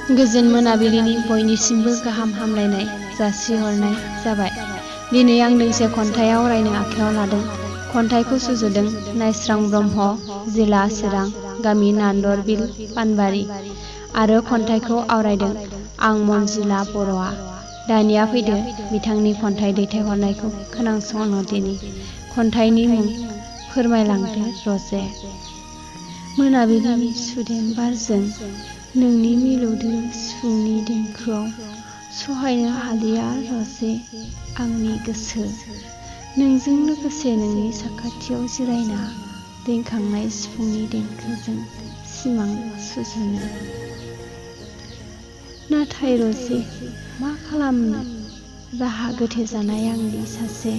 गोजोन मोनाबिलिनि बयनिसिमबो गाहाम हामलायनाय जासिहरनाय जाबाय। दिनै आं दोंसे खन्थाइ आवरायनो आखायाव लादों। खन्थाइखौ सुजुदों नायस्रां ब्रह्म, जिला चिरां, गामि नान्दरबिल पानबारि आरो खन्थाइखौ आवरायदों आं मन्जिला बर'आ। दानिया फैदो बिथांनि खन्थाइ दैथायहरनायखौ खोनासंनो दिनि। खन्थाइनि मुं फोरमायलांदो रजे। मोनाबिलिनि सुदेम बारजों नोंनि मिलौदो सिफुंनि देंखोआव सहायनो हालिया रजे आंनि गोसो। नोंजों लोगोसे नोंनि साखाथियाव जिरायना रिंखांनाय सिफुंनि देंखोजों सिमां सुजुनो। नाथाय रजे मा खालामनो, राहा गोथे जानाय आंदि सासे,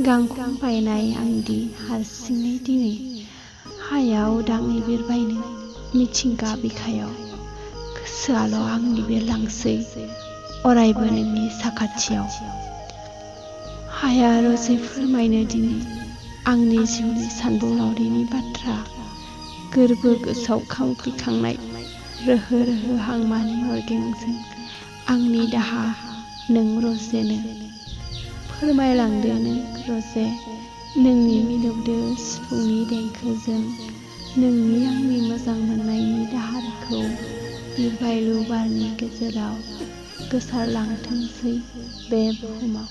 गांखं बायनाय आंदि हारसिङै दिनै हायाव उदाङै बिरबायनो मिथिंगा बिखायाव। गोसोआल' आंनि बिरलांसै अरायबो नोंनि साखाथियाव। हाया रजे फोरमायनो दिनै आंनि जिउनि सानबोलावरिनि बाथ्रा। गोरबो गोसोआव खांख्रिखांनाय रोहो रोहो हांमानि अरगेंजों आंनि दाहा नों रजेनो फोरमायलांदो नों रजे। नोंनि मिलौदो सिफुंनि देंखोजों नोंनि आंनि मोजां मोननायनि दाहारखौ बिरबायलु बारनि गेजेराव गोसारलांथोंसै बे बुहुमाव।